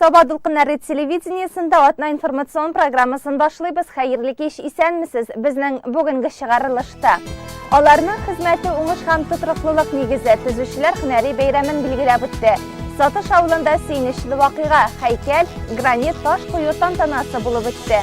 Саба дулкыннары телевидениесында атна информацион программасын башлыйбыз. Хәерле кич, исәнмесез? Безнең бүгенге чыгарылышта. Аларның хезмәте уңыш һәм тотрыклылык нигезе төзүчеләр һөнәри бәйрәмен билгеләп үтте. Сатыш авылында сөйнешле вакыйга, һәйкәл, гранит таш кую тантанасы булып үтте.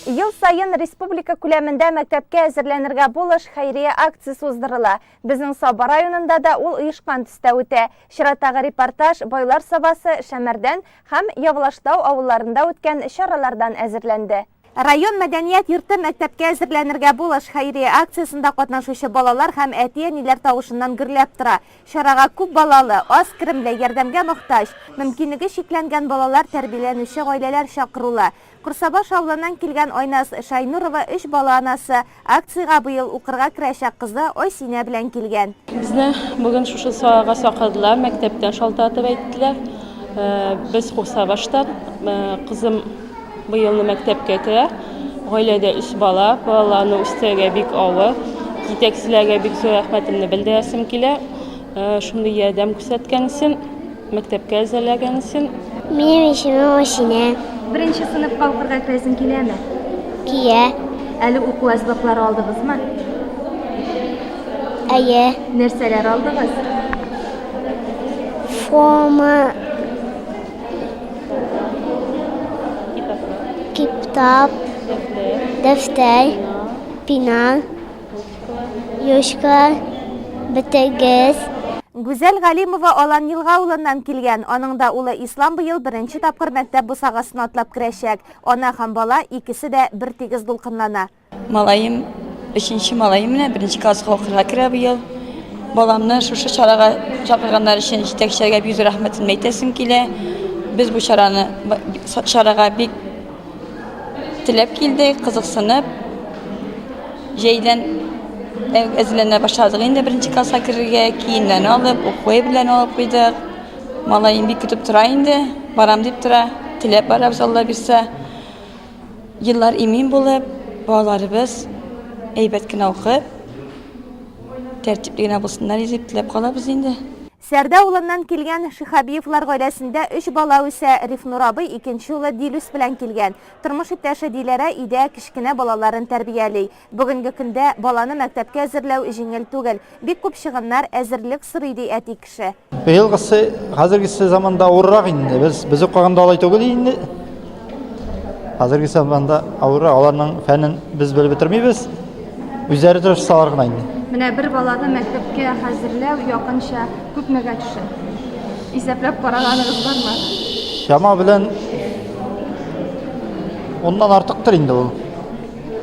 Ел сайын республика күләмендә мәктәпкә әзерләнергә булыш хәйрия акциясе уздырыла. Безнең Саба районында да ул оешкан төстә үтә. Чираттагы репортаж Байлар Сабасы, Шәмәрдән һәм Явылаштау авылларында үткән чаралардан әзерләнде. Район мәдәният йорты мәктәпкә әзерләнергә булыш хәйрия акциясында катнашучы балалар һәм әти-әниләр тавышыннан гөрләп тора. Чарага күп балалы, аз керемле, ярдәмгә мохтаҗ, мөмкинлеге шикләнгән балалар тәрбияләнүче гаиләләр чакырыла. Курсабаш авылыннан килгән Айназ Шайнурова 3 бала анасы акцияга быел укырга керәчәк кызы Ойсинә белән килгән. Безне бүген шушы сагага чакырдылар, мәктәптән шалтыратып әйттеләр. Без Курсабаштан, кызым быелны мәктәпкә керә. Гаиләдә 3 бала, балаларны үстерергә бик авыр. Җитәкчеләргә бик зур рәхмәтемне белдерәсем килә. Шундый ярдәм күрсәткән өчен, мәктәпкә әзерләгән өчен. Минем исемем Ойсинә. Беренче сыйныфка укырга керәсең киләме? Кия. Әле уку әсбаплары алдыгызмы? Әйе. Нәрсәләр алдыгыз? Форма. Китап. Дәфтәр. Пинал. Юшка. Бетергез. Гүзәл Галимова Алан Елга авылыннан килгән. Аның да улы Ислам быел беренче тапкыр мәктәп бусагасын атлап керәчәк. Ана һәм бала икесе дә бер тигез дулкынлана. Малайым, 3нче малайым менә беренче класска укырга керә быел. Баламны шушы чарага чакырганнар өчен җитәкчеләргә бик зур рәхмәтемне әйтәсем килә. Без бу чарага бик теләп килдек, кызыксынып. Җәйдән әзерләнә башладык инде беренче класска керергә, киемнәрне алып, укуы белән алып куйдык. Малайым бик көтеп тора инде, барам дип тора, теләп барабыз Алла бирсә. Еллар имин булып, балаларыбыз әйбәт кенә укып, тәртипле генә булсыннар дип теләп калабыз инде. Сәрдә авылыннан килгән Шихабиевлар гаиләсендә 3 бала үсә. Рифнур абый икенче улы Дилүс белән килгән. Тормыш иптәше Диләрә өйдә кечкенә балаларын тәрбияли. Бүгенге көндә баланы мәктәпкә әзерләү җиңел түгел. Бик күп чыгымнар, әзерлек сорый ди әти кеше. Быелгысы, хәзергесе заманда авыррак инде. Без укыганда алай түгел инде. Хәзерге заманда авыррак, аларның фәнен без белеп бетермибез. Үзләре тырышсалар гына инде. Менә бер баланы мәктәпкә хәзерләү якынча күпмегә төшә? Исәпләп караганыгыз бармы? Шама белән оннан артыктыр инде ул.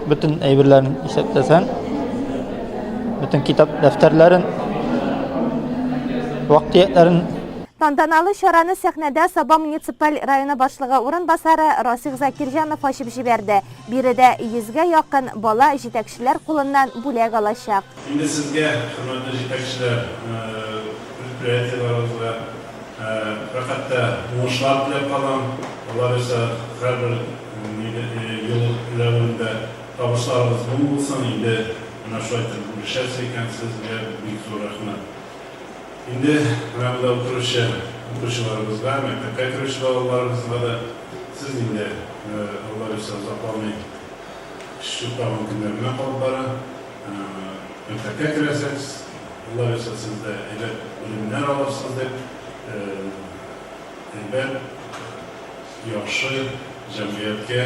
Бүтән әйберләрен исәпләсәң, бүтән китап дәфтәрләрен, вакыйгаларын. Тантаналы чараны сәхнәдә Саба муниципаль районы башлыгы урынбасары Расих Закирҗанов ачып җибәрде. Биредә 100гә якын бала җитәкчеләр кулыннан бүләк алачак. Инде сезгә, хөрмәтле җитәкчеләр, предприятиеларыбызга фәкатьтә уңышлар теләп калам. Алар өчен һәрбер ел иләвендә табышларыбыз булсын. Инде менә шулай төшәсе икән, сезгә бик зур рәхмәт. Инде менә укучыларыбызга, мәктәпкә керүче балаларыбызга да сез инде Алла өчен запомни шу тагын көннәр менә калып бара. Мәктәпкә керәсез, Алла өчен сез дә әйбәт белемнәр алырсыз дип, әйбәт, яхшы җәмгыятькә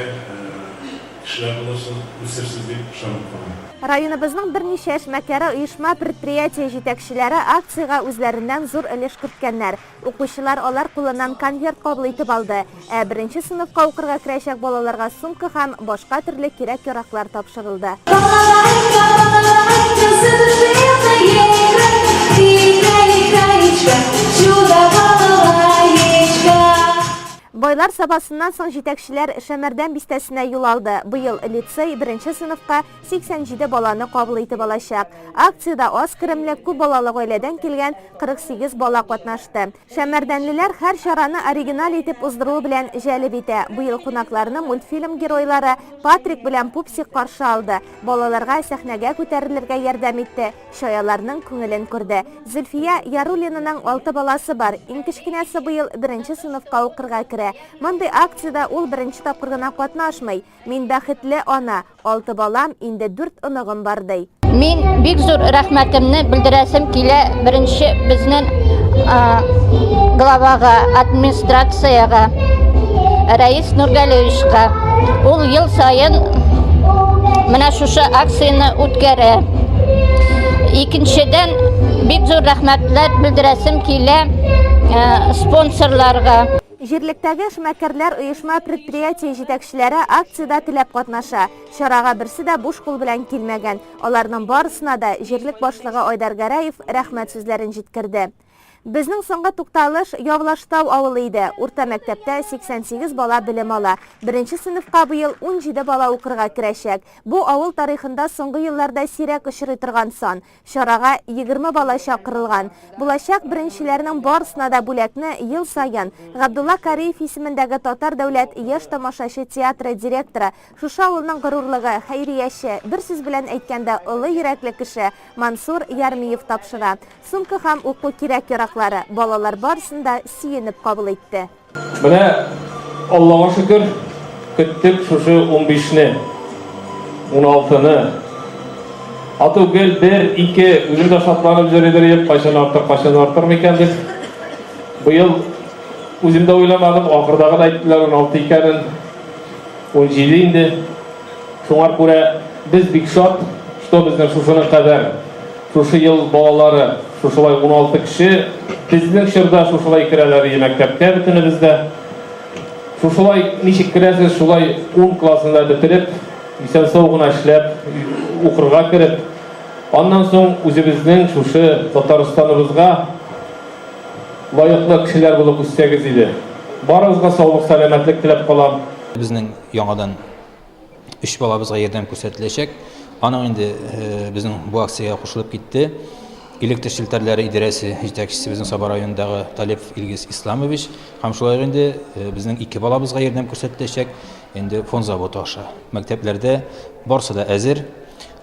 кешеләр булырсыз, үсерсез дип ышанып калам. Районыбызның берничә эшмәкәре оешма предприятие җитәкчеләре акцияга үзләреннән зур өлеш керткәннәр. Укучылар алар кулыннан конверт кабул итеп алды. Беренче сыйныфка укырга керәчәк балаларга сумка һәм башка төрле кирәк-яраклар тапшырылды. Байлар Сабасыннан соң җитәкчеләр Шәмәрдән бистәсенә юл алды. Быел лицей беренче сыйныфка 87 баланы кабул итеп алачак. Акциядә аз керемле күп балалы гаиләдән килгән 48 бала катнашты. Шәмәрдәнлеләр һәр чараны оригинал итеп уздыру белән җәлеп итә. Быел кунакларны мультфильм геройлары Патрик белән Пупсик каршы алды. Балаларга сәхнәгә күтәрелергә ярдәм итте. Шаяларның күңелен күрде. Зөлфия Яруллинаның 6 баласы бар. Иң кечкенәсе быел беренче сыйныфка укырга керә. Мондай акцияда ул беренче тапкыр гына катнашмый. Мин бәхетле ана, 6 балам, инде 4 оныгым бар ди. Мин бик зур рәхмәтемне белдерәсем килә беренче безнең главага, администрацияга, Рәис Нургалевичка. Ул ел сайын менә шушы акцияны үткәрә. Икенчедән бик зур рәхмәтләр белдерәсем килә спонсорларга. Җирлектәге эшмәкәрләр оешма предприятие җитәкчеләре акцияда теләп катнаша. Чарага берсе дә буш кул белән килмәгән. Аларның барысына да җирлек башлыгы Айдар Гәрәев рәхмәт сүзләрен җиткерде. Безнең соңгы тукталыш Явлаштау авылы иде. Урта мәктәптә 88 бала белем ала. Беренче сыйныфка быел 17 бала укырга керәчәк. Бу авыл тарихында соңгы елларда сирәк очрый торган сан. Чарага 20 бала чакырылган. Булачак беренчеләрнең барысына да бүләкне ел саен Габдулла Кариев исемендәге Татар дәүләт яшь тамашачы театры директоры, шушы авылның горурлыгы, хәйрияше, бер сүз белән әйткәндә олы йөрәкле кеше Мансур Ярмиев тапшыра. Сумка һәм уку кирәк-ярак балалар барысында сиенеп кабул итте. Менә Аллаһка шөкер, көттек шушы 15-не, 16-ны. Атугел 1-2 үзем дә шатланып җөридер, кайчан артыр микән дип. Быел үзем дә уйламадым, ахырдагы әйттеләр 16 икәнен, 17 инде. Шуңар күрә без бик шат, что безнең шушының кадәр шушы ел балалары шушылай 16 кеше безнең чорда шушылай керәләр мәктәпкә бөтенебездә. Шушылай ничек керәсез, шулай 10 классында бетереп, исән сау гына эшләп, укырга кереп, аннан соң үзебезнең шушы Татарстаныбызга лаеклы кешеләр булып үссәгез иде. Барыгызга саулык, сәламәтлек теләп калам. Безнең яңадан 3 балабызга ярдәм күрсәтеләчәк. Аның инде безнең бу акциягә кушылып китте. Электр шелтәрләре идарәсе җитәкчесе безнең Саба районындагы Талип Илгиз Исламович һәм шулай инде безнең 2 балабызга ярдәм күрсәтеләчәк. Инде фон заводы аша. Мәктәпләрдә барсы да әзер.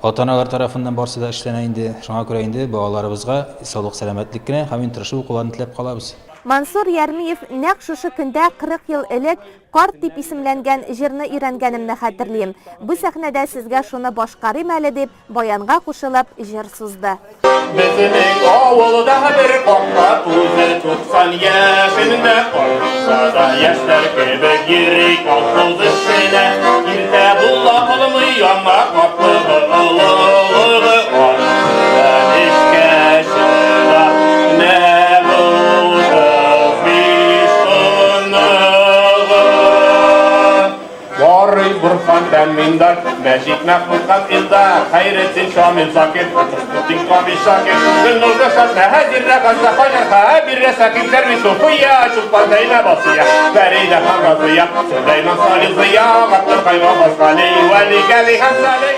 Ата-аналар тарафыннан барсы да эшләнә инде. Шуңа күрә инде балаларыбызга саулык, сәламәтлек кенә һәм тырышу укуларын теләп калабыз. Мансур Ярмиев нәкъ шушы көндә 40 ел элек карт дип исемләнгән җырны өйрәнгәнемне хәтерлим. Бу сәхнәдә сезгә шуны башкарыйм әле дип баянга кушылып җыр сузды. Безнең авылда бер карт үзе 90 яшендә карт да яшьләр кебек йөри колхоз эшенә. Иртә була кылмый яңа картлыгы олылыгы анда эшкәшә Burhan Temmindar, Мәҗит Мәхмүдхан Илдар, Хәйретдин Шамил Закир, Мөхтин Камил Шакир, Гөлнур Гашат, Мәһәдир Рәгаза, Хайнар Биррә Сәкин Сәрвис Суфия, Чулпан Зәйнәб Асия, Фәридә Хангазия, Сөләйман Салих Зыя, Габдул Кайган Баскали, Вәли Гәли һәм Салих.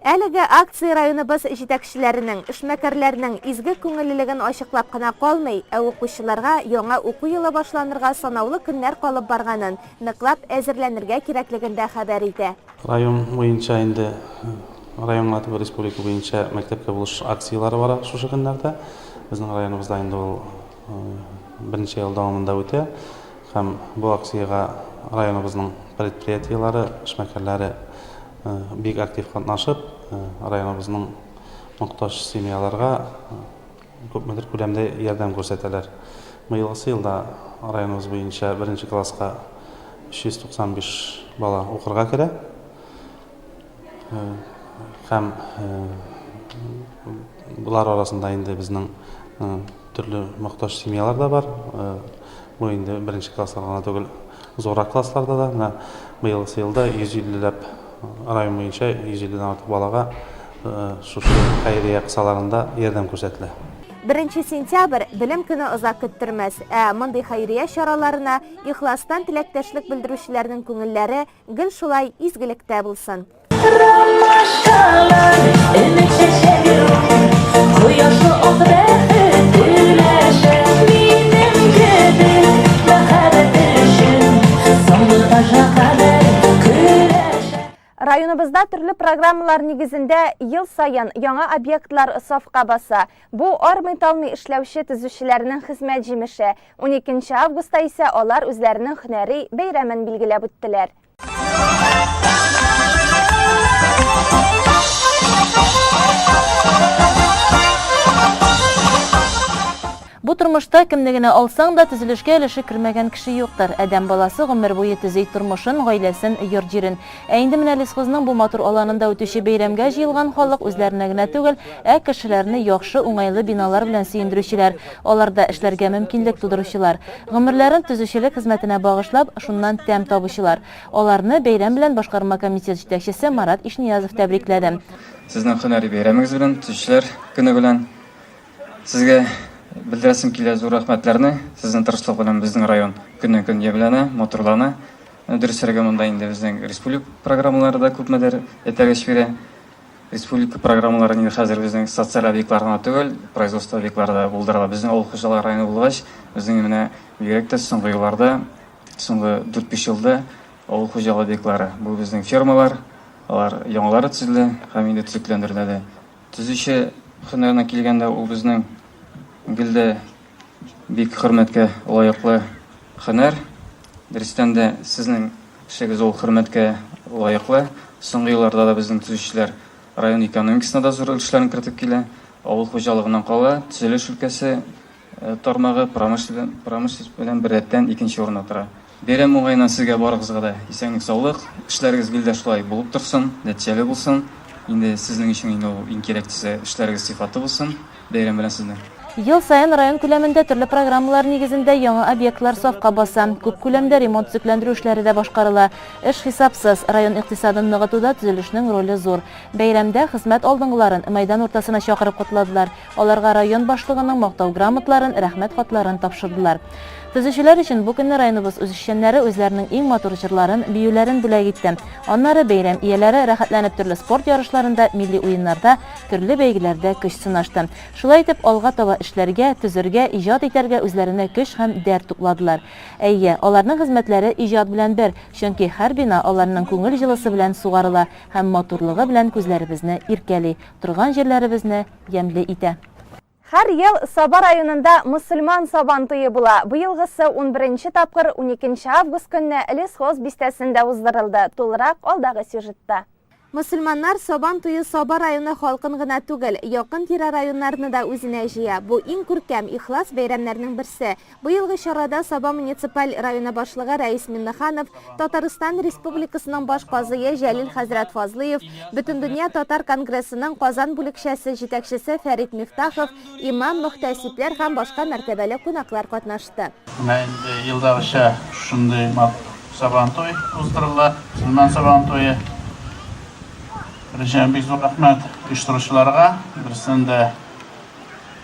Әлеге акция районыбыз җитәкчеләренең, эшмәкәрләрнең изге күңеллелеген ачыклап кына калмый, ә укучыларга яңа уку елы башланырга санаулы көннәр калып барганын, ныклап әзерләнергә кирәклеген дә хәбәр итә. Район буенча инде районга түгел республика буенча мәктәпкә булыш акциялары бара шушы көннәрдә. Безнең районыбызда инде ул беренче ел дәвамында үтә һәм бу акцияга районыбызның предприятиеләре, эшмәкәрләре бик актив катнашып, районыбызның мохтаҗ семьяларга күпмедер күләмдә ярдәм күрсәтәләр. Быелгы елда районыбыз буенча 1-нче класска 395 бала укырга керә. Һәм булар арасында инде безнең төрле мохтаҗ семьялар да бар. Бу инде 1-нче классларга түгел, зорак классларда да. Быелгы елда 150ләп район буенча 150дән артык балага шушы хәйрия кысаларында ярдәм күрсәтелә. 1 сентябрь белем көне озак көттермәс, ә мондый хәйрия чараларына ихластан теләктәшлек белдерүчеләрнең күңелләре гел шулай изгелектә булсын. Районыбызда төрле программалар нигезендә ел сайын яңа объектлар сафка баса. Бу армый-талмый эшләүче төзүчеләрнең хезмәт җимеше. 12 августта исә алар үзләренең һөнәри бәйрәмен билгеләп үттеләр. Бу тормышта кемне генә алсаң да төзелешкә өлеше кермәгән кеше юктыр. Адәм баласы гомер буе төзи тормышын, гаиләсен, йорт-җирен. Ә инде менә лесхозның бу матур аланында үтүче бәйрәмгә җыелган халык үзләренә генә түгел, кешеләрне яхшы, уңайлы биналар белән сөендерүчеләр, аларда эшләргә мөмкинлек тудыручылар. Гомерләрен төзүчелек хезмәтенә багышлап, шуннан тәм табучылар. Аларны бәйрәм белән башкарма комитет җитәкчесе Марат Ишниязов тәбрикләде. Сезнең һөнәри бәйрәмегез белән, төзүчеләр көне белән сезгә bildirəsim kilə zor rəhmətlərini, sizin tırışlıq bilən bizden rayon gündən-gün yeblənə, motorlana. Dürüstlərə monda indi bizden respublik proqramları da көп мәдər etərgəş verə. Respublika proqramları indi hazır bizden sosial obyektlarına түгел, производство объектларда булдырыла. Bizden авыл хуҗалыгы районы булгач, bizden менә бигрәк тә соңгы елларда, соңгы 4-5 елда авыл хуҗалыгы объектлары. Бу безнең фермалар, алар яңалары төзелде, һәм инде төзекләндерелде. Төзүче һөнәренә килгәндә ул безнең Гилде бик хөрмәткә лаеклы һөнәр. Дөрестән дә сезнең эшегез ул хөрмәткә лаеклы. Соңгы елларда да безнең төзүчеләр район экономикасына да зур өлешләрен кертеп килә. Авыл хуҗалыгыннан кала төзелеш өлкәсе тармагы промышлелек белән беррәттән икенче урында тора. Бәйрәм уңаеннан сезгә барыгызга да исәнлек, саулык, эшләрегез гилдә шулай булып торсын, нәтиҗәле булсын. Инде сезнең өчен инде ул иң кирәклесе эшләрегез сыйфатлы булсын. Бәйрәм белән сезне. Ел сайын район күләмендә төрле программалар нигезендә яңа объектлар сафка баса. Күп күләмдә ремонт төзекләндерү эшләре дә башкарыла. Эш хисапсыз, район икътисадын ныгытуда төзелешнең роле зур. Бәйрәмдә хезмәт алдынгыларын мәйдан уртасына чакырып кутладылар. Аларга район башлыгының мактау грамоталарын, рәхмәт хатларын тапшырдылар. Төзүчеләр өчен бу көнне районыбыз үзешчәннәре үзләренең иң матур җырларын, биюләрен бүләк итте. Аннары бәйрәм ияләре рәхәтләнеп төрле спорт ярышларында, милли уеннарда, төрле бәйгеләрдә көч сынашты. Шулай итеп, алга таба эшләргә, төзергә, иҗат итәргә үзләренә көч һәм дәрт тукладылар. Әйе, аларның хезмәтләре иҗат белән бер, чөнки һәр бина аларның күңел җылысы белән сугарыла һәм матурлыгы белән күзләребезне иркәли, торган җирләребезне ямьле итә. Һәр ел Саба районында мөселман сабан туе була. Быелгысы 11-нче тапкыр 12 август көнне лесхоз бистәсендә уздырылды. Тулырак алдагы сюжетта. Мөселманнар сабан туе Саба районы халкын гына түгел, якын тирә районнарны да үзенә җыя. Бу иң күркәм ихлас бәйрәмнәрнең берсе. Быелгы чарада Саба муниципаль районы башлыгы Рәис Миннеханов, Татарстан Республикасының баш казые Җәлил хәзрәт Фазлыев, Бөтендөнья татар конгрессының Казан бүлекчәсе җитәкчесе Фәрит Мифтахов, имам, мөхтәсибләр һәм башка мәртәбәле кунаклар катнашты. Елдагыча шундый сабан туй уздырыла, мөселман сабан туе. Рәҗәм бик зур рәхмәт оештыручыларга. Берсендә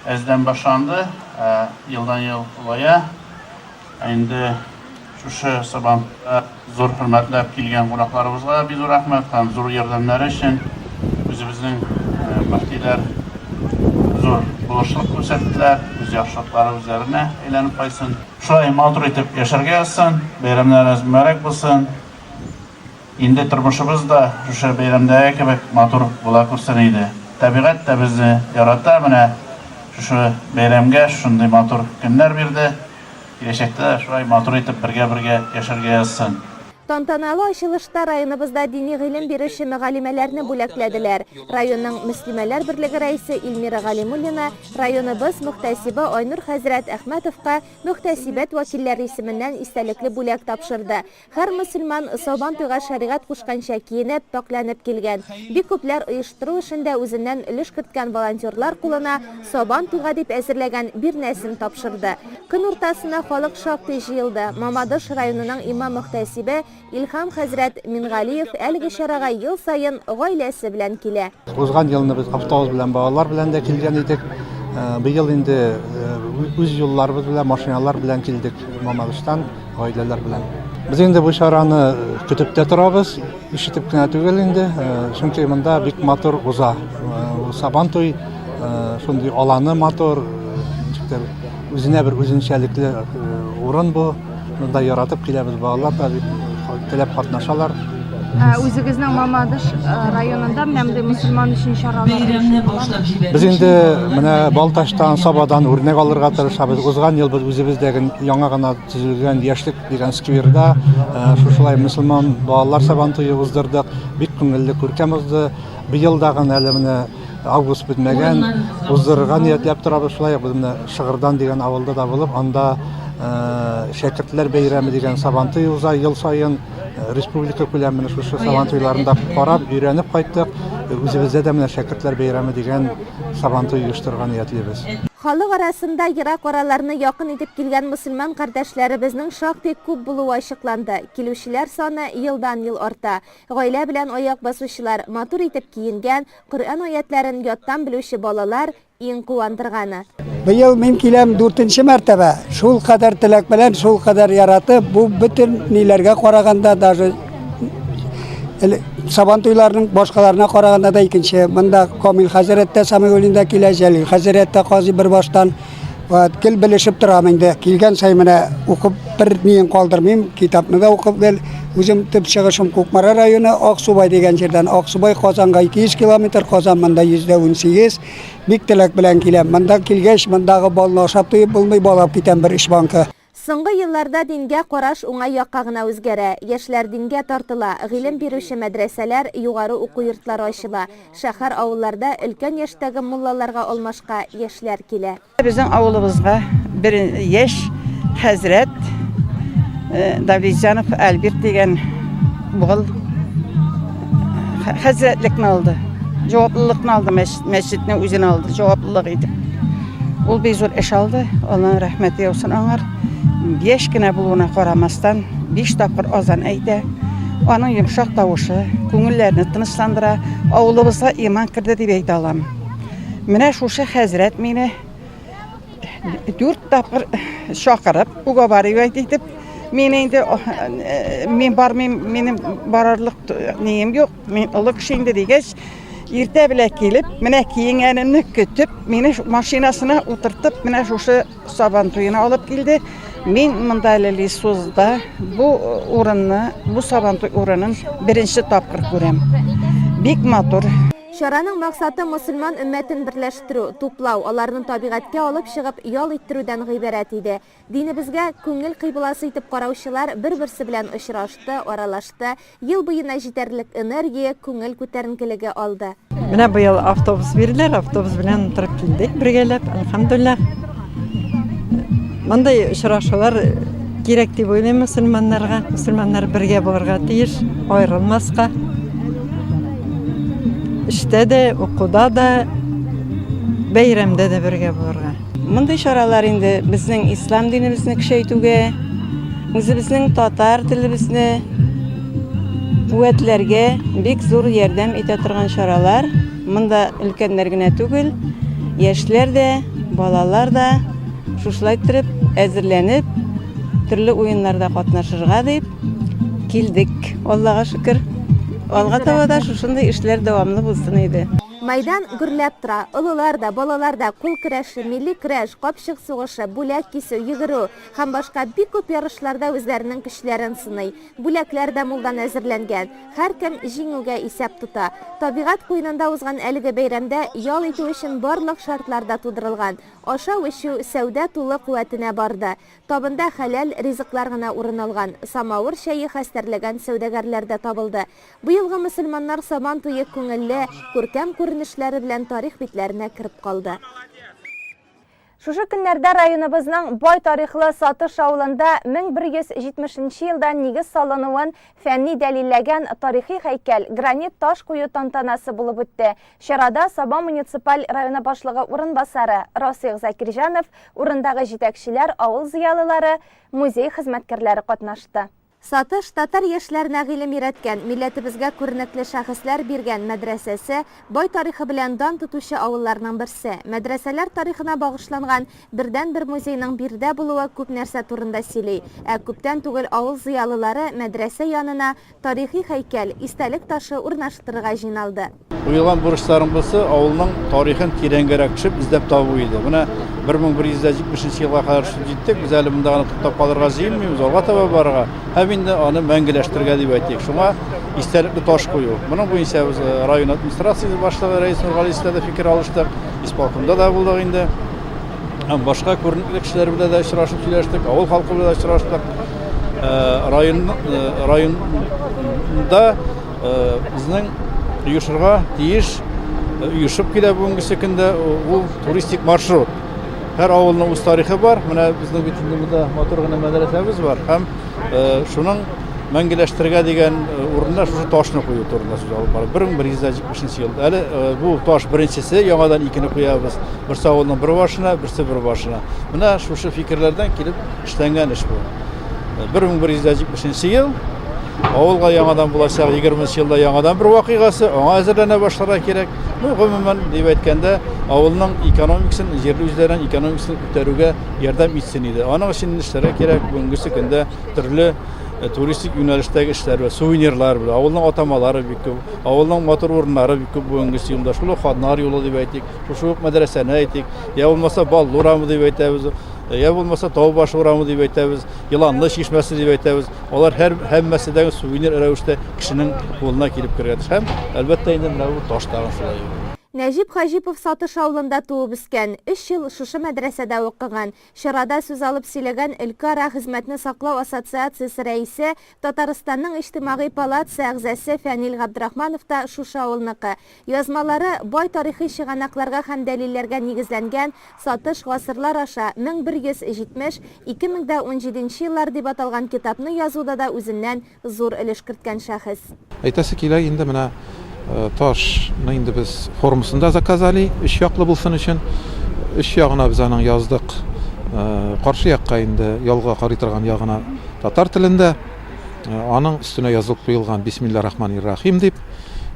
әздән башланды, елдан-ел улая. Инде шушы сабан зур хөрмәтләп килгән кунакларыбызга бик зур рәхмәт һәм зур ярдәмнәре өчен үзебезнең партияләр зур булышлык күрсәттеләр, үз яхшылыклары үзләренә әйләнеп кайсын. Шулай матур итеп яшәргә язсын, бәйрәмнәрегез мөбарәк булсын. Инде тормышыбыз да шушы бәйрәмдәге кебек матур була күрсен иде. Табигать та безне ярата, менә шушы бәйрәмгә шундый матур көннәр бирде. Киләчәктә шулай матур итеп бергә яшәргә язсын. Тантаналы ачылышта районыбызда дини гыйлем бирүче мөгалимәләрне бүләкләделәр. Районның Мөслимәләр берлеге рәисе Илмира Галимуллина районыбыз мөхтәсибе Айнур хәзрәт Әхмәтовка мөхтәсибәт вәкилләре исеменнән истәлекле бүләк тапшырды. Һәр мөселман сабан туйга шәригать кушканча киенеп, пакланып килгән. Бик күпләр оештыру эшендә үзеннән өлеш керткән волонтерлар кулына сабан туйга дип әзерләгән бер нәрсәне тапшырды. Көн уртасына халык шактый җыелды. Мамадыш районының имам мөхтәсибе Илхам хәзрәт Мингалиев әлеге чарага ел сайын гаиләсе белән килә. Узган елны без автобус белән балалар белән дә килгән идек. Быел инде үз юлларыбыз белән, машиналар белән килдек Мамадыштан гаиләләр белән. Без инде бу чараны көтеп тә торабыз, ишетеп кенә түгел инде, чөнки монда бик матур уза. Сабан туй шундый аланы матур, үзенә бер үзенчәлекле урын бу. Монда яратып киләбез, балалар да теләп катнашалар. Үзегезнең Мамадыш районында менә мөселман өчен чаралар. Без инде менә Балташтан, Сабадан үрнәк алырга тырышабыз. Узган ел без үзебездәге яңа гына төзелгән яшьлек дигән скверда шушылай мөселман балалар сабантуе уздырдык. Бик күңелле күркәм узды. Быел да гына әле менә август бетмәгән, уздырырга ниятләп торабыз. Шулай без менә Шыгырдан дигән авылда да булып, анда шәкертләр бәйрәме дигән сабантуй уза ел сайын. Республика күләмендә шушы сабантуйларында карап, өйрәнеп кайттык. Үзебездә дә менә шәкертләр бәйрәме дигән сабантуй оештырган ниятлебез. Халык арасында ерак араларны якын итеп килгән мөселман кардәшләребезнең шактый күп булуы ачыкланды. Килүчеләр саны елдан-ел арта. Гаилә белән аяк басучылар, матур итеп киенгән, Коръән аятларын яттан белүче балалар иң куандырганы. Быел мин киләм 4нче мәртәбә. Шул кадәр теләк белән, шул кадәр яратып, бу бөтен ниләргә караганда даже сабантуйларның башкаларына караганда да икенче. Монда Камил хәзрәттә Самигулинда килә, Җәлил хәзрәттә Казый бер баштан кил белешеп торам инде. Килгән сай менә укып бер ниен калдырмыйм, китапны да укып гел. Үзем төп чыгышым Кукмара районы Аксубай дигән җирдән. Аксубай Казанга 200 километр, Казан монда 118. Бик теләк белән киләм. Монда килгәч, мондагы балны ашап туеп булмый, балап китәм бер эш банкы. Соңгы елларда дингә караш уңай якка гына үзгәрә. Яшьләр дингә тартыла, гыйлем бирүче мәдрәсәләр, югары уку йортлары ачыла. Шәһәр авылларда өлкән яшьтәге муллаларга алмашка яшьләр килә. Безнең авылыбызга бер яшь хәзрәт Давлетҗанов Альберт дигән бугыл хәзрәтлекне алды. Җаваплылыкны алды, мәчетне үзенә алды, җаваплылык итеп. Ул бик зур эш алды. Аллаһ рәхмәте яусын аңар. Яшь кенә булуына карамастан 5 тапкыр азан әйтә. Аның йомшак тавышы күңелләрне тынычландыра, авылыбызга иман кирде дип әйтә алам. Менә шушы хәзрәт мине 4 тапкыр чакырып, уговаривать итеп, мен бармыйм, минем барарлык нием юк, мен олы кеше инде дигәч, иртә белән килеп, менә киенгәнемне көтеп, мине машинасына утыртып, менә шушы сабантуена алып килде. Мин монда Лисузда бу урынны, бу сабантуй урынын беренче тапкыр күрәм. Бик матур. Шараның максаты мөселман өммәтен берләштерү, туплау, аларны табигатькә алып чыгып ял иттерүдән гыйбарәт иде. Динебезгә күңел кыйбласы итеп караучылар бер-берсе белән очрашты, аралашты, ел буена җитәрлек энергия, күңел күтәренкелеге алды. Менә быел автобус бирделәр, автобус белән торып килдек бергәләп, алхамдулилlah. Мондай очрашулар кирәк дип уйлыйм мөселманнарга. Мөселманнар бергә булырга тиеш, аерылмаска. Эштә дә, укуда да, бәйрәмдә дә бергә булырга. Мондай чаралар инде безнең ислам динебезне көчәйтүгә, үзебезнең татар телебезне куәтләргә бик зур ярдәм итә торган чаралар. Монда өлкәннәр генә түгел, яшьләр дә, балалар да шушылай торып, әзерләнеп, төрле уеннарда катнашырга дип килдек. Аллага шөкер. Алга таба да шушындай эшләр дәвамлы булсын иде. Майдан гөрләп тора. Олылар да, балалар да кул көрәше, милли көрәш, капчык сугышы, бүләк кисү, йөгерү һәм башка бик күп ярышларда үзләренең көчләрен сыный. Бүләкләр дә мулдан әзерләнгән. Һәркем җиңүгә исәп тота. Табигать куенында узган әлеге бәйрәмдә ял итү өчен барлык шартлар да тудырылган. Ашау-эчү, сәүдә тулы куәтенә барды. Табында хәләл ризыклар гына урын алган. Самавыр чәе хәстәрләгән сәүдәгәрләр дә табылды. Быелгы мөселманнар сабантуе күңелле, күркәм күренешләре белән тарих битләренә кирип калды. Шушы көннәрдә районыбызның бай тарихлы Сатыш авылында 1170 елдан нигез салынуын фәнни дәлилләгән тарихи һәйкәл гранит таш кую тантанасы булып үтте. Чарада Саба муниципаль районы башлыгы урынбасары Расих Закирҗанов, урындагы җитәкчеләр, авыл зыялылары, музей хезмәткәрләре катнашты. Сатыш татар яшьләренә гыйлем өйрәткән, милләтебезгә күренекле шәхесләр биргән мәдрәсәсе, бай тарихы белән дан тотучы авылларның берсе. Мәдрәсәләр тарихына багышланган бердән-бер музейның бирдә булуы күп нәрсә турында сөйли. Ә күптән түгел авыл зыялылары мәдрәсә янына тарихи һәйкәл, истәлек ташы урнаштырырга җыйналды. Уйылган бурычларың булса, авылның тарихын тирәнгәрәк төшеп, издәп табу иде. Менә 1170 елга кадәр җиттек. Без әле монда гына туктап калырга җыенмыйбыз, алга таба барырга. Һәм инде аны мәңгеләштергә дип әйтик. Шуңа истәлекле таш кую. Моның буенча без район администрациясе башлыгы Рәис Нургалиевка да фикер алыштык. Исполкомда да булдык инде. Һәм башка күренекле кешеләр белән дә очрашып сөйләштек, авыл халкы белән дә очраштык. Районда безнең оешырга тиеш оешып килә бүгенге көндә ул туристик маршрут. Һәр авылның үз тарихы бар. Менә безнең бит инде монда матур гына мәдрәсәбез бар. Һәм шуның мәңгеләштергә дигән урында шушы ташны кую турында сүз алып бара. 1170 ел. Әле бу таш беренчесе, яңадан икене куябыз. Берсе авылның бер башына, берсе бер башына. Менә шушы фикерләрдән килеп эшләнгән эш бу. 1170 ел. Авылга яңадан булачак 20 елда яңадан бер вакыйгасы, аңа әзерләнә башларга кирәк. Гомумән дип әйткәндә, авылның экономикасын, җирле үзләренең экономикасын күтәрүгә ярдәм итсен иде. Аның өчен эшләргә кирәк. Бүгенге көндә төрле туристик юнәлештәге эшләр ва сувенирлар белән авылның атамалары бик күп, авылның матур урыннары бик күп бүгенге елда. Шул Хаднар юлы дип әйтик, шушы мәдрәсәне әйтик, я булмаса Баллы урамы дип әйтәбез. Я булмаса Таубаш урамы дип әйтәбез, Еланлы чишмәсе дип әйтәбез. Алар һәммәседәге сувенир рәвештә кешенең кулына килеп кергән. Һәм әлбәттә инде менә бу таш тагын шулай. Нәҗип Хәҗипов Сатыш авылында туып үскән, 3 ел шушы мәдрәсәдә укыган. Чарада сүз алып сөйләгән Өлкәара хезмәтне саклау ассоциациясе рәисе, Татарстанның иҗтимагый палатасы әгъзасы Фәнил Габдрахманов та шушы авылныкы. Язмалары бай тарихи чыганакларга һәм дәлилләргә нигезләнгән. Сатыш гасырлар аша 1170-2017 еллар дип аталган китапны язуда да үзеннән зур өлеш керткән шәхес. Әйтәсе килә инде менә ташны инде без формасында заказали, 3 яклы булсын өчен. 3 ягына без аның яздык. Каршы якка инде ялга карый торган ягына татар телендә. Аның өстенә язылып куелган Бисмиллаһир-рахманир-рахим дип.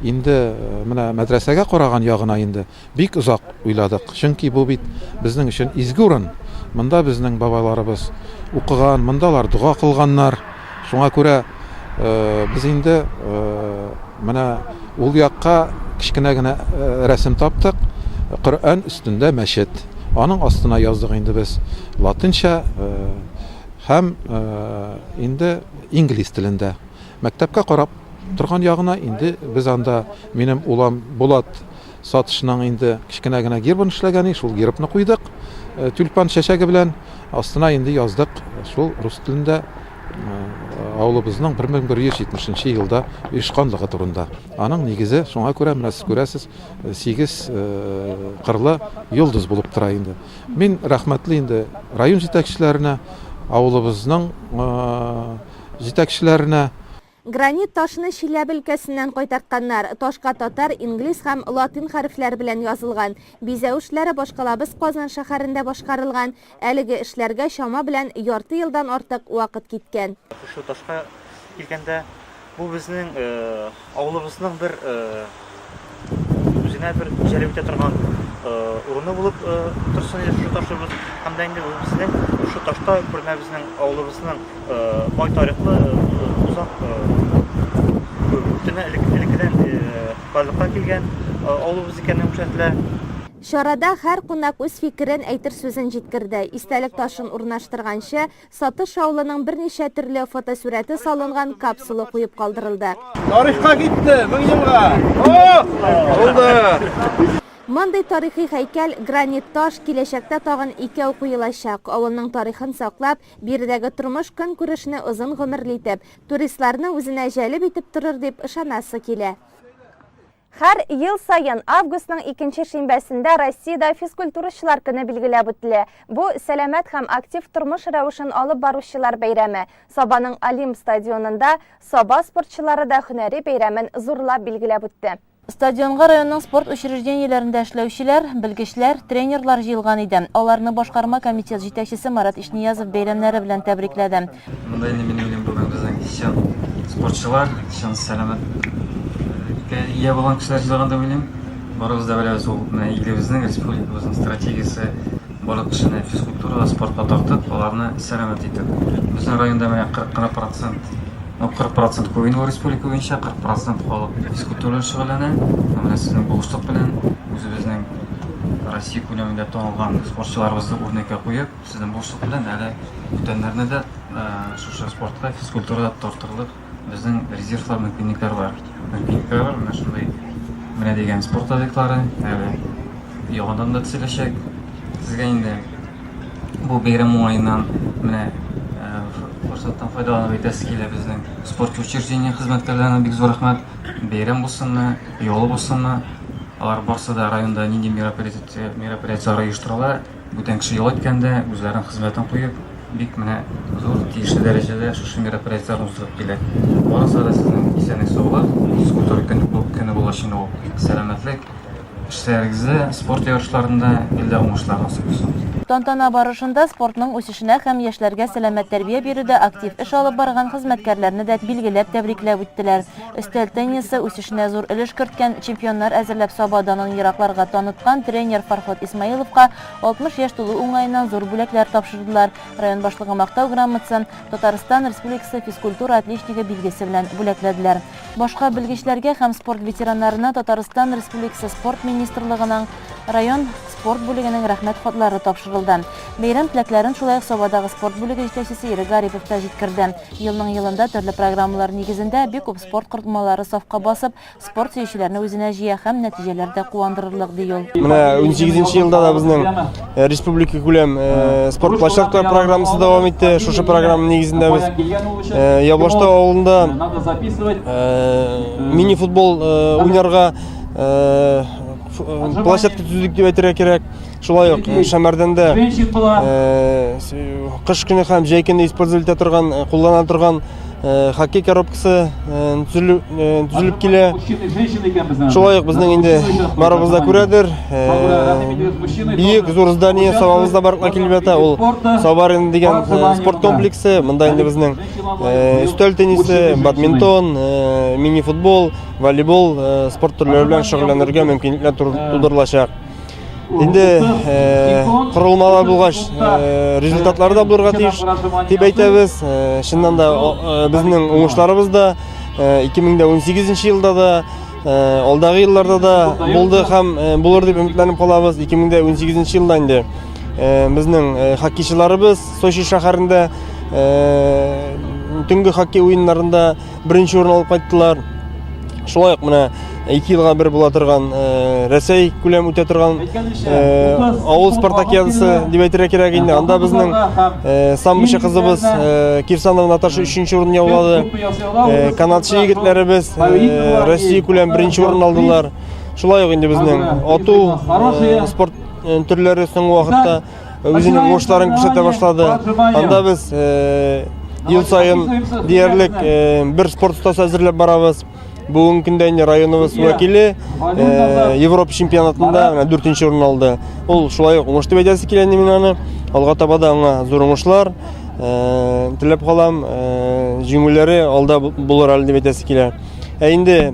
Инде менә мәдрәсәгә караган ягына инде бик узак уйладык. Чөнки бу бит безнең өчен изге урын. Монда безнең бабаларыбыз укыган, мондалар дуга кылганнар. Шуңа күрә без инде менә ул якка кичкенә генә рәсем таптык. Коръән өстендә мәчет. Аның астына яздык инде без латынча һәм инде инглиз телендә. Мәктәпкә карап торган ягына инде без анда минем улам Булат Сатышның инде кичкенә генә гербын эшләгән, шул гербны куйдык. Тюльпан чәчәге белән астына инде яздык. Шул рус телендә авылыбызның 1170 елда оешканлыгы турында. Аның нигезе шуңа күрә менә сез күрәсез 8 кырлы йолдыз булып тора инде. Мин рәхмәтле инде район җитәкчеләренә, авылыбызның җитәкчеләренә. Гранит ташны Чиләбе өлкәсеннән кайтартканнар. Ташка татар, инглиз һәм латин хәрефләре белән язылган. Бизәү эшләре башкалабыз Казан шәһәрендә башкарылган. Әлеге эшләргә чама белән ярты елдан артык вакыт киткән. Шу ташка килгәндә бу безнең авылыбызның бер үзенә бер җәлеп итә торган урыны булып торсын иде шу ташыбыз. Һәм дә инде безнең шу ташта күренә безнең авылыбызның бай тарихлы узак элеккедән барлыкка килгән авылыбыз икәнен күрсәтелә. Шарада һәр кунак үз фикерен әйтер сүзен җиткерде. Истәлек ташын урнаштырганчы, Сатыш авылының берничә төрле фотосурәте салынган капсула куеп калдырылды. Тарихка китте, 1000 елга. Булды. Мондый тарихи һәйкәл гранит таш киләчәктә тагын 2 куелачак. Авылның тарихын саклап, биредәге тормыш көнкүрешне озын гомерле итеп, туристларны үзенә җәлеп итеп торыр дип ышанасы килә. Һәр ел сайын августның 2 шимбәсендә Россиядә физкультурачылар көне билгеләп үтелә. Бу сәламәт һәм актив тормыш рәвешен алып баручылар бәйрәме. Сабаның Олимп стадионында Саба спортчылары да һөнәри бәйрәмен зурлап билгеләп үтте. Стадионга районның спорт учреждениеләрендә эшләүчеләр, белгечләр, тренерлар җыелган иде. Аларны башкарма комитет җитәкчесе Марат Ишниязов бәйрәмнәре белән тәбрикләде. Монда инде минем белән булган безнең спортчылар, сәламәт ия булган кешеләр җыелган дип уйлыйм. Барыбыз да беләбез, ул илебезнең республикабызның стратегиясе барлык кешене физкультурага, спортка тартып, аларны сәламәт итеп. Безнең районда менә 40% көйнең республика буенча 40% халык физкультурага шөгыльләнә. Менә сезнең булышлык белән үзебезнең Россия күләмендә танылган спортчыларыбызды үрнәккә куеп, сезнең булышлык белән әле бүтәннәрне дә шушы спортка, физкультурада тартырлык безнең резервлар мөмкинлекләр бар. Менә шундай менә дигән спорт объектлары әле яңадан да төзеләчәк. Сезгә инде бу бәйрәм уңаеннан менә форсаттан файдаланып әйтәсе килә безнең спорт учреждение хезмәткәрләренә бик зур рәхмәт. Бәйрәм булсынмы, юлы булсынмы, алар барсы да районда нинди мероприятиялар оештырыла. Бүтән кеше ел иткәндә үзләренең хезмәтен куеп, бик менә зур тиешле дәрәҗәдә шушы мероприятиялар узып килә. Барысы да сезнең исәнлек-саулык, физкультура көне булачак ул сәламәтлек, эшләрегездә, спорт ярышларында илдә уңышлар насыйп булсын. Тантана барышында спортның үсешенә һәм яшьләргә сәламәт тәрбия бирүдә актив эш алып барган хезмәткәрләрне дә билгеләп тәбрикләп үттеләр. Өстәл теннисы үсешенә зур өлеш керткән чемпионнар әзерләп Сабаданын еракларга таныткан тренер Фархот Исмаиловка 60 яшь тулу уңаеннан зур бүләкләр тапшырдылар. Район башлыгы мактау грамотасын Татарстан Республикасы физкультура отличнигы билгесе белән бүләкләделәр. Башка белгечләргә һәм спорт ветераннарына Татарстан Республикасы спорт министрлыгының район спорт бүлегенең рәхмәт хатлары тапшырылды. Бәйрәм теләкләрен шулай ук Сабадагы спорт бүлеге җитәкчесе Ирек Гарипов та җиткерде. Елның елында төрле программалар нигезендә бик күп спорт кортмалары сафка басып, спорт сөючеләрне үзенә җыя һәм нәтиҗәләрдә куандырырлык ди ул. Менә 18нче елда да безнең республика күләм спорт площадкалар программасы дәвам итте. Шушы программа нигезендә без Яблашта авылында мини-футбол уйнарга площадка төзүдүк дип әйтергә кирәк. Шулай ук Шәмәрдәндә кыш көне һәм җәй көне использовать торган, куллана торган хоккей коробкасы төзелеп килә. Шулай ук безнең инде барыбызда күрәдер. Биек зур здание сабабызда барлыкка килеп ята. Ул Сабарин дигән спорт комплексы. Монда инде безнең өстәл теннисы, бадминтон, мини-футбол, волейбол спорт төрләре белән шөгыльләнергә мөмкинлекләр тудырылачак. Инде корылмалар булгач результатлары да булырга тиеш дип әйтәбез. Шуннан да безнең уңышларыбыз да 2018 елда да, алдагы елларда да булды һәм булыр дип өметләнеп калабыз. 2018 елда инде безнең хоккейчыларыбыз Сочи шәһәрендә төнге хоккей уеннарында беренче урын алып кайттылар. Шулай ук менә 2 елга бер була торган Рәсәй күләм үтә торган авыл спартакиадасы дип әйтергә кирәк инде. Анда безнең самбычы кызыбыз Кирсанова Наташа 3нче урын яулады. Канатчы егетләребез Россия күләм 1нче урын алдылар. Шулай ук инде безнең ату спорт төрләре соңгы вакытта үзенең уңышларын күрсәтә башлады. Анда без ел сайын диярлек бер спорт стасы әзерләп барабыз. Бүгенге көндә инде районыбыз вәкиле Европа чемпионатында 4нче урын алды. Ул шулай ук уңыш дип әйтәсе килә мин аны. Алга таба да аңа зур уңышлар теләп калам. Җиңүләре алда булыр әле дип әйтәсе килә. Инде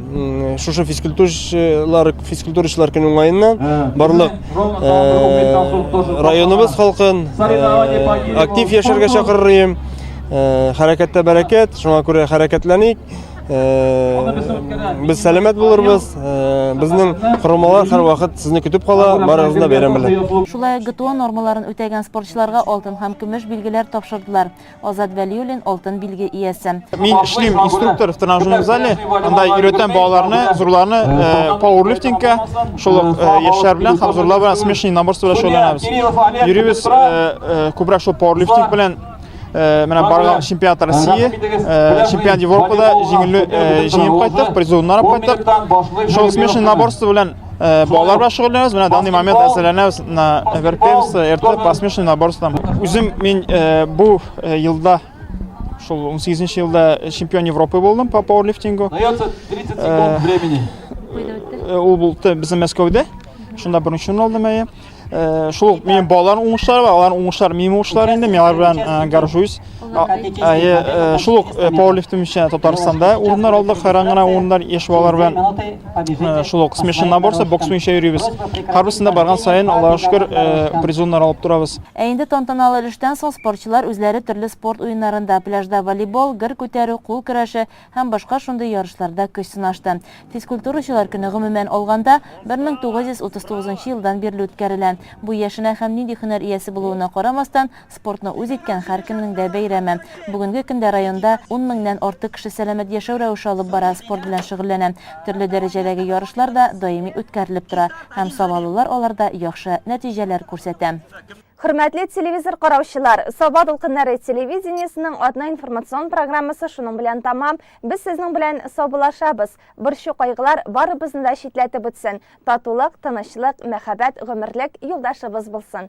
шушы физкультурачылар көне уңаеннан барлык районыбыз халкын актив яшәргә чакырырым. Хәрәкәттә бәрәкәт, шуңа күрә хәрәкәтләник. Без сәламәт булырбыз. Безнең корылмалар һәр вакыт сезне көтеп кала, барыгызны бәйрәм белән. Шулай ГТО нормаларын үтәгән спортчыларга алтын һәм көмеш билгеләр тапшырдылар. Азат Вәлиуллин алтын билге иясе. Мин эшлим инструктор в тренажерном зале. Анда өйрәтәм балаларны, зурларны пауэрлифтингка, шул яшьләр белән һәм зурлар белән смешанный наборство шөгыльләнәбез. Йөрибез күбрәк шул пауэрлифтинг белән менә барган чемпионат России, чемпионат Европада җиңеп кайттык, призовны алып кайттык. Шул смешанный наборство белән балалар белән шөгыльләнәбез. Менә данный момент әзерләнәбез на Верпевс, РТ по смешанный наборствам. Үзем мин бу елда шул 18нче елда чемпион Европы булдым по пауэрлифтингу. Дается 30 секунд времени. Ул булды безнең Мәскәүдә. Шунда беренче урын алдым әйе. Шул менин балаларым уңышлары бар, алардын уңышлары менин уңышларым инде, мен алар белән горжуюсь. Шул пауэрлифтинг буенча Татарстанда урыннар алдык, хайран гына урыннар яшь балалар белән шул смешный наборсы бокс буенча йөрибез. Һәрберсендә барган сайын Аллага шөкер призоннар алып турабыз. Инде тантаналы эштән соң спортчылар үзләре төрле спорт уеннарында, пляжда волейбол, гыр күтәрү, кул көрәше һәм башка шундый ярышларда көч сынашты. Физкультурачылар көне гомумән алганда 1939 елдан бирле үткәрелә. Бу яшенә һәм нинди һөнәр иясе булуына карамастан, спортны үз иткән һәркемнең дә бәйрәме. Бүгенге көндә районда 10 меңнән артык кеше сәламәт яшәү рәвеше алып бара, спорт белән шөгыльләнә. Төрле дәрәҗәдәге ярышлар да даими үткәрелеп тора һәм сабалылар аларда яхшы нәтиҗәләр күрсәтә. Хөрмәтле телевизор караучылар, Саба дулкыннары телевидениесенең адна информацион программасы шуның белән тамам. Без сезнең белән саубулашабыз. Борчу кайгылар барыбызны да читләтеп үтсен. Татулык, тынычлык, мәхәббәт, гомерлек юлдашыбыз булсын.